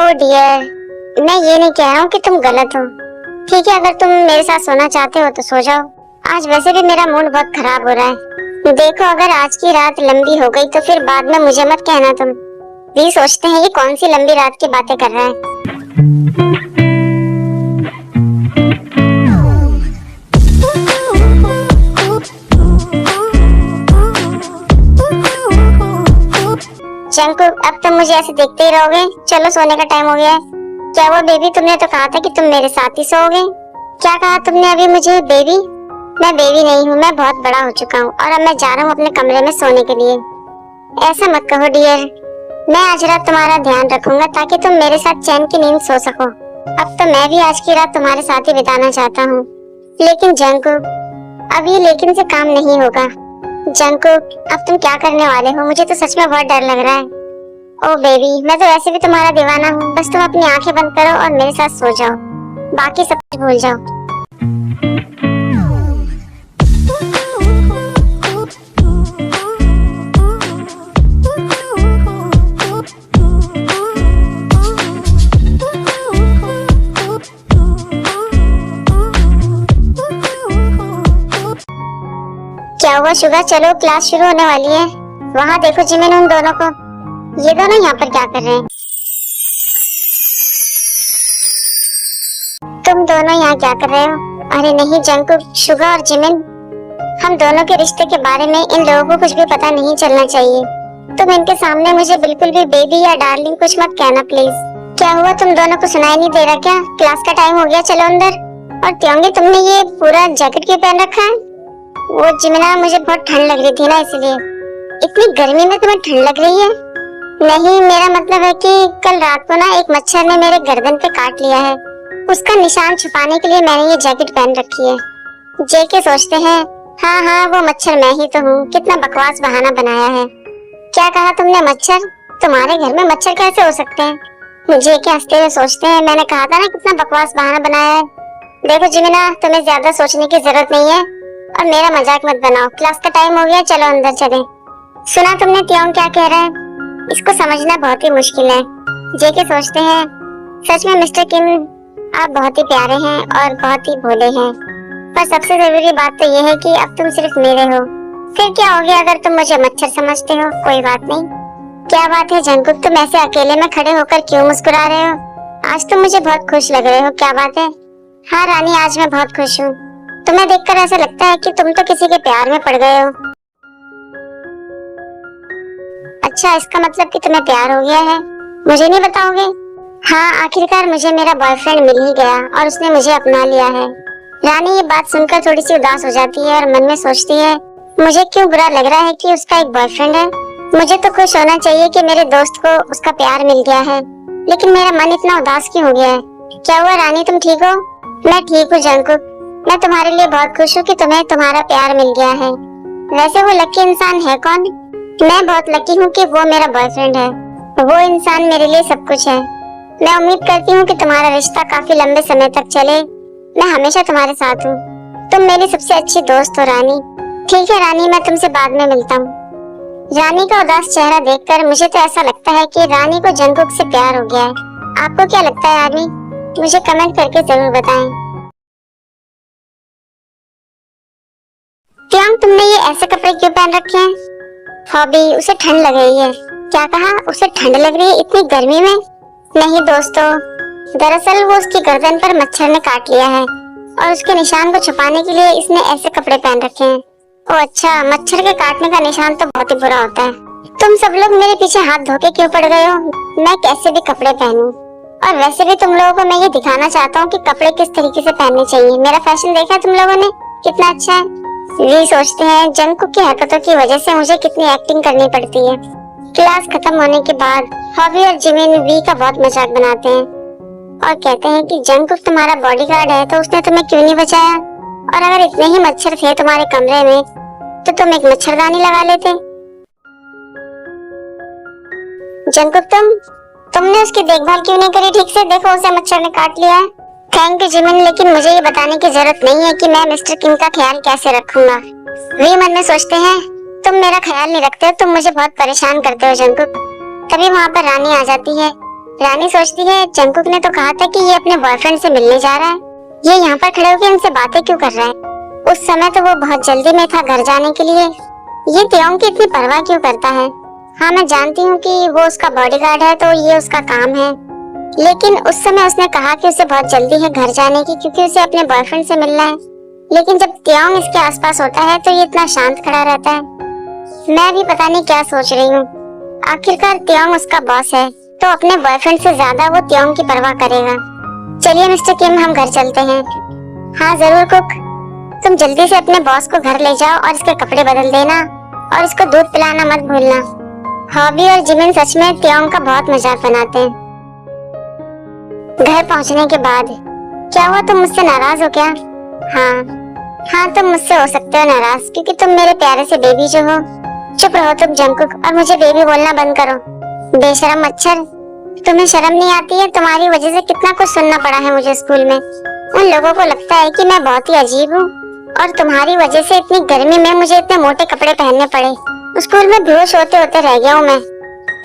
ओ dear, मैं ये नहीं कह रहा हूँ कि तुम गलत हो। ठीक है, अगर तुम मेरे साथ सोना चाहते हो तो सो जाओ। आज वैसे भी मेरा मूड बहुत खराब हो रहा है। देखो, अगर आज की रात लंबी हो गई तो फिर बाद में मुझे मत कहना तुम भी सोचते हैं ये कौन सी लंबी रात की बातें कर रहा है। जंकुक, अब तुम मुझे ऐसे देखते ही रहोगे? चलो, सोने का टाइम हो गया है। क्या वो बेबी, तुमने तो कहा था कि तुम मेरे साथ ही सोओगे। क्या कहा तुमने अभी मुझे? बेबी? मैं बेबी नहीं हूँ, मैं बहुत बड़ा हो चुका हूँ और अब मैं जा रहा हूँ अपने कमरे में सोने के लिए। ऐसा मत कहो डियर, मैं आज रात तुम्हारा ध्यान रखूंगा ताकि तुम मेरे साथ चैन की नींद सो सको। अब तो मैं भी आज की रात तुम्हारे साथ ही बिताना चाहता हूँ। लेकिन जंकुक, अब ये लेकिन से काम नहीं होगा। जंकुक, अब तुम क्या करने वाले हो? मुझे तो सच में बहुत डर लग रहा है। ओ बेबी, मैं तो वैसे भी तुम्हारा दीवाना हूँ। बस तुम अपनी आंखें बंद करो और मेरे साथ सो जाओ, बाकी सब कुछ भूल जाओ। क्या हुआ शुगा? चलो, क्लास शुरू होने वाली है। वहाँ देखो जिमिन, उन दोनों को। ये दोनों यहाँ पर क्या कर रहे हैं? तुम दोनों यहाँ क्या कर रहे हो? अरे नहीं जंकुक, शुगा और जिमिन, हम दोनों के रिश्ते के बारे में इन लोगों को कुछ भी पता नहीं चलना चाहिए। तुम इनके सामने मुझे बिल्कुल भी बेबी या डार्लिंग कुछ मत कहना प्लीज। क्या हुआ, तुम दोनों को सुनाई नहीं दे रहा क्या? क्लास का टाइम हो गया, चलो अंदर। और त्योंगी, तुमने ये पूरा जैकेट क्यों पहन रखा है? वो जिमिना, मुझे बहुत ठंड लग रही थी ना, इसलिए। इतनी गर्मी में तुम्हें ठंड लग रही है? नहीं, मेरा मतलब है कि कल रात को ना एक मच्छर ने मेरे गर्दन पे काट लिया है। उसका निशान छुपाने के लिए मैंने ये जैकेट पहन रखी है। जेके सोचते हैं हाँ हाँ वो मच्छर मैं ही तो हूँ। कितना बकवास बहाना बनाया है। क्या कहा तुमने? मच्छर? तुम्हारे घर में मच्छर कैसे हो सकते हैं? जेके हंसते हुए सोचते हैं मैंने कहा था ना कितना बकवास बहाना बनाया है। देखो जिमिना, तुम्हें ज्यादा सोचने की जरूरत नहीं है और मेरा मजाक मत बनाओ। क्लास का टाइम हो गया, चलो अंदर चलें। सुना तुमने त्योंग क्या कह रहा है? इसको समझना बहुत ही मुश्किल है। जेके सोचते हैं सच में मिस्टर किम, आप बहुत ही प्यारे हैं और बहुत ही भोले हैं, पर सबसे जरूरी बात तो ये है कि अब तुम सिर्फ मेरे हो। फिर क्या हो गया अगर तुम मुझे मच्छर समझते हो? कोई बात नहीं। क्या बात है जंकुक, तुम ऐसे अकेले में खड़े होकर क्यों मुस्कुरा रहे हो? आज तुम मुझे बहुत खुश लग रहे हो, क्या बात है? हाँ रानी, आज मैं बहुत खुश हूँ। तुम्हें देखकर ऐसा लगता है कि तुम तो किसी के प्यार में पड़ गए हो। अच्छा, इसका मतलब कि तुम्हें प्यार हो गया है? मुझे नहीं बताओगे? हाँ, आखिरकार मुझे मेरा बॉयफ्रेंड मिल ही गया और उसने मुझे अपना लिया है। रानी ये बात सुनकर थोड़ी सी उदास हो जाती है और मन में सोचती है मुझे क्यों बुरा लग रहा है कि उसका एक बॉयफ्रेंड है। मुझे तो खुश होना चाहिए कि मेरे दोस्त को उसका प्यार मिल गया है, लेकिन मेरा मन इतना उदास क्यों हो गया है? क्या हुआ रानी, तुम ठीक हो? मैं ठीक हूँ जंकुक, मैं तुम्हारे लिए बहुत खुश हूँ कि तुम्हें तुम्हारा प्यार मिल गया है। वैसे वो लकी इंसान है कौन? मैं बहुत लकी हूँ कि वो मेरा बॉयफ्रेंड है। वो इंसान मेरे लिए सब कुछ है। मैं उम्मीद करती हूँ कि तुम्हारा रिश्ता काफी लंबे समय तक चले। मैं हमेशा तुम्हारे साथ हूँ। तुम मेरी सबसे अच्छी दोस्त हो रानी। ठीक है रानी, मैं तुमसे बाद में मिलता हूँ। रानी का उदास चेहरा देखकर मुझे तो ऐसा लगता है कि रानी को जंकुक से प्यार हो गया है। आपको क्या लगता है रानी? मुझे कमेंट करके जरूर बताएं। त्योंग, तुमने ये ऐसे कपड़े क्यों पहन रखे हैं? हॉबी, उसे ठंड लग रही है। क्या कहा? उसे ठंड लग रही है इतनी गर्मी में? नहीं दोस्तों, दरअसल वो उसकी गर्दन पर मच्छर ने काट लिया है और उसके निशान को छुपाने के लिए इसने ऐसे कपड़े पहन रखे हैं। ओह अच्छा, मच्छर के काटने का निशान तो बहुत ही बुरा होता है। तुम सब लोग मेरे पीछे हाथ धोके क्यों पड़ गए हो? मैं कैसे भी कपड़े पहनूं? और वैसे भी तुम लोगों को मैं ये दिखाना चाहता हूँ कि कपड़े किस तरीके से पहनने चाहिए। मेरा फैशन देखा तुम लोगों ने कितना अच्छा है? वी सोचते हैं जंकुक की हरकतों की वजह से मुझे कितनी एक्टिंग करनी पड़ती है। क्लास खत्म होने के बाद हॉबी और जिमिन वी का बहुत मजाक बनाते हैं और कहते हैं कि जंकुक तुम्हारा बॉडीगार्ड है तो उसने तुम्हें क्यों नहीं बचाया? और अगर इतने ही मच्छर थे तुम्हारे कमरे में तो तुम एक मच्छरदानी लगा लेते। जंकुक, तुमने उसकी देखभाल क्यों नहीं करी ठीक से? देखो उसे मच्छर ने काट लिया है। थैंक यू जिमिन, लेकिन मुझे ये बताने की जरूरत नहीं है कि मैं मिस्टर किम का ख्याल कैसे रखूंगा। वे मन में सोचते हैं तुम मेरा ख्याल नहीं रखते हो, तुम मुझे बहुत परेशान करते हो जंकुक। तभी वहाँ पर रानी आ जाती है। रानी सोचती है जंगकुक ने तो कहा था कि ये अपने बॉयफ्रेंड से मिलने जा रहा है, ये यहाँ पर खड़े होकर इनसे बातें क्यों कर रहा है। उस समय तो वो बहुत जल्दी में था घर जाने के लिए, ये त्योंग की इतनी परवाह क्यों करता है। हाँ मैं जानती हूँ कि वो उसका बॉडीगार्ड है तो ये उसका काम है, लेकिन उस समय उसने कहा कि उसे बहुत जल्दी है घर जाने की क्योंकि उसे अपने बॉयफ्रेंड से मिलना है। लेकिन जब त्योंग इसके आसपास होता है तो ये इतना शांत खड़ा रहता है। मैं भी पता नहीं क्या सोच रही हूँ। आखिरकार त्योंग उसका बॉस है तो अपने बॉयफ्रेंड से ज्यादा वो त्योंग की परवाह करेगा। चलिए मिस्टर किम हम घर चलते हैं। हाँ जरूर कुक, तुम जल्दी से अपने बॉस को घर ले जाओ और इसके कपड़े बदल देना और इसको दूध पिलाना मत भूलना। हॉबी और जिमिन सच में त्योंग का बहुत मजाक बनाते हैं। घर पहुंचने के बाद क्या हुआ, तुम मुझसे नाराज हो क्या? हाँ तुम मुझसे हो सकते हो नाराज क्योंकि तुम मेरे प्यारे से बेबी जो हो। चुप रहो तुम जंगकुक और मुझे बेबी बोलना बंद करो। बेशरम मच्छर, तुम्हें शर्म नहीं आती है? तुम्हारी वजह से कितना कुछ सुनना पड़ा है मुझे स्कूल में। उन लोगों को लगता है कि मैं बहुत ही अजीब हूँ और तुम्हारी वजह से इतनी गर्मी में मुझे इतने मोटे कपड़े पहनने पड़े। स्कूल में बेहोश होते होते रह गया हूँ मैं।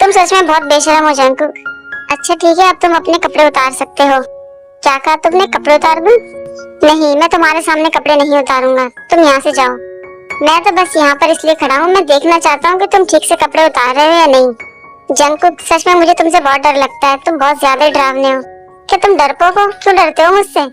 तुम सच में बहुत बेशरम हो जंगकुक। अच्छा ठीक है अब तुम अपने कपड़े उतार सकते हो। क्या कहा तुमने, कपड़े उतार दूं? नहीं मैं तुम्हारे सामने कपड़े नहीं उतारूंगा, तुम यहाँ से जाओ। मैं तो बस यहाँ पर इसलिए खड़ा हूँ, मैं देखना चाहता हूँ कि तुम ठीक से कपड़े उतार रहे हो या नहीं। जंगकुक सच में मुझे तुमसे बहुत डर लगता है, तुम बहुत ज्यादा डरावने हो। क्या तुम डरपोक हो? क्यों डरते हो मुझसे?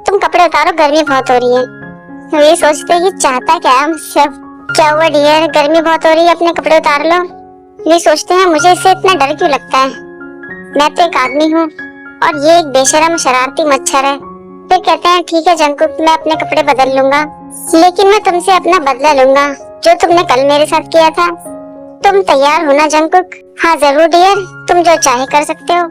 तुम कपड़े उतारो, गर्मी बहुत हो रही है। ये सोचते ही चाहता क्या है मुझसे। क्या हुआ डियर, गर्मी बहुत हो रही है, अपने कपड़े उतार लो। ये सोचते हैं मुझे इससे इतना डर क्यों लगता है। मैं तो एक आदमी हूँ और ये एक बेशरम शरारती मच्छर है। फिर कहते हैं ठीक है जंगकुक मैं अपने कपड़े बदल लूंगा, लेकिन मैं तुमसे अपना बदला लूंगा जो तुमने कल मेरे साथ किया था। तुम तैयार हो ना जंगकुक? हाँ जरूर डियर, तुम जो चाहे कर सकते हो,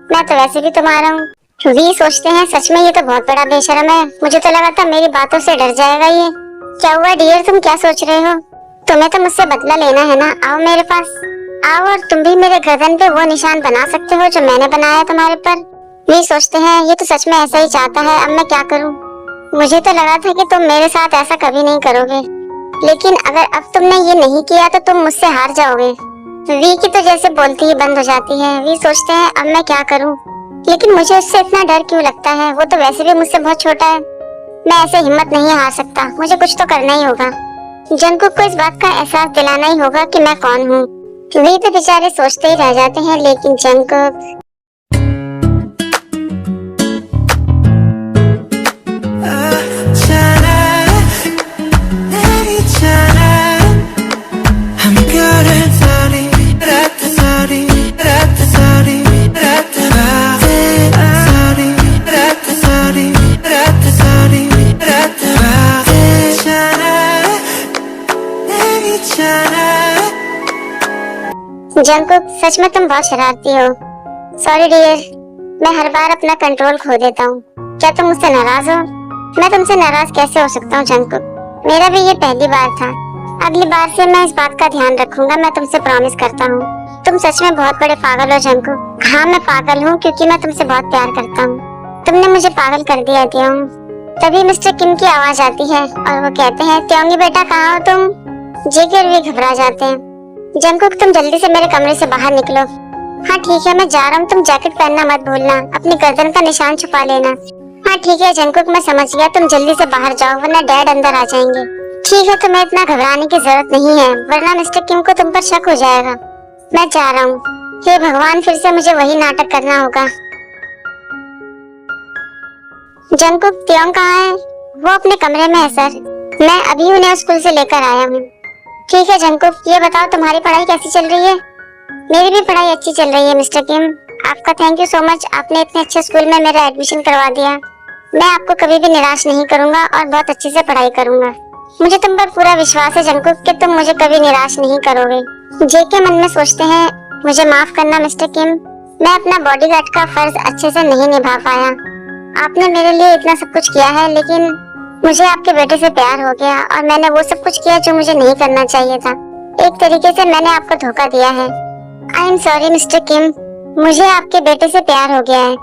मैं तो वैसे भी तुम्हारा हूँ। वी सोचते हैं सच में ये तो बहुत बड़ा बेशरम है, मुझे तो लगा था मेरी बातों से डर जाएगा ये। क्या हुआ डियर, तुम क्या सोच रहे हो? तुम्हें तो मुझसे बदला लेना है ना, आओ मेरे पास आओ और तुम भी मेरे गर्दन पे वो निशान बना सकते हो जो मैंने बनाया तुम्हारे पर। वी सोचते हैं ये तो सच में ऐसा ही चाहता है, अब मैं क्या करूं। मुझे तो लगा था कि तुम मेरे साथ ऐसा कभी नहीं करोगे, लेकिन अगर अब तुमने ये नहीं किया तो तुम मुझसे हार जाओगे। वी की तो जैसे बोलती ही बंद हो जाती है। वी सोचते हैं अब मैं क्या करूं, लेकिन मुझे उससे इतना डर क्यों लगता है, वो तो वैसे भी मुझसे बहुत छोटा है। मैं ऐसे हिम्मत नहीं हार सकता, मुझे कुछ तो करना ही होगा। जंगकुक को इस बात का एहसास दिलाना ही होगा कि मैं कौन हूँ। वी तो बेचारे सोचते ही रह जाते हैं, लेकिन जंगकुक जंगकुक सच में तुम बहुत शरारती हो। सॉरी डियर, मैं हर बार अपना कंट्रोल खो देता हूँ। क्या तुम मुझसे नाराज हो? मैं तुमसे नाराज कैसे हो सकता हूँ जंगकुक, मेरा भी ये पहली बार था। अगली बार से मैं इस बात का ध्यान रखूंगा, मैं तुमसे प्रॉमिस करता हूँ। तुम सच में बहुत बड़े पागल हो जंगकुक। हाँ मैं पागल हूँ क्योंकि मैं तुमसे बहुत प्यार करता हूँ। तुमने मुझे पागल कर दिया त्योंग। तभी मिस्टर किम की आवाज आती है और वो कहते हैं त्योंगी बेटा कहाँ हो तुम? जेके और वी घबरा जाते हैं। जंगकुक तुम जल्दी से मेरे कमरे से बाहर निकलो। हाँ ठीक है मैं जा रहा हूँ, तुम जैकेट पहनना मत भूलना, अपनी गर्दन का निशान छुपा लेना। हाँ ठीक है जंगकुक मैं समझ गया, तुम जल्दी से बाहर जाओ वरना डैड अंदर आ जाएंगे। ठीक है तुम्हें इतना घबराने की जरूरत नहीं है वरना मिस्टर किम को तुम पर शक हो जाएगा। मैं जा रहा हूँ। हे भगवान फिर से मुझे वही नाटक करना होगा। जंगकुक त्योंग कहाँ है? वो अपने कमरे में है सर, मैं अभी उन्हें स्कूल से लेकर आया हूँ। ठीक है जंगकुक ये बताओ तुम्हारी पढ़ाई कैसी चल रही है? मेरी भी पढ़ाई अच्छी चल रही है मिस्टर किम, आपका थैंक यू सो मच, आपने इतने अच्छे स्कूल में मेरा एडमिशन करवा दिया। मैं आपको कभी भी निराश नहीं करूंगा और बहुत अच्छे से पढ़ाई करूंगा। मुझे तुम पर पूरा विश्वास है जंगकुक कि तुम मुझे कभी निराश नहीं करोगे। जेके मन में सोचते हैं मुझे माफ करना मिस्टर किम, मैं अपना बॉडीगार्ड का फर्ज अच्छे से नहीं निभा पाया। आपने मेरे लिए इतना सब कुछ किया है लेकिन मुझे आपके बेटे से प्यार हो गया और मैंने वो सब कुछ किया जो मुझे नहीं करना चाहिए था। एक तरीके से मैंने आपको धोखा दिया है। आई एम सॉरी मिस्टर किम, मुझे आपके बेटे से प्यार हो गया है।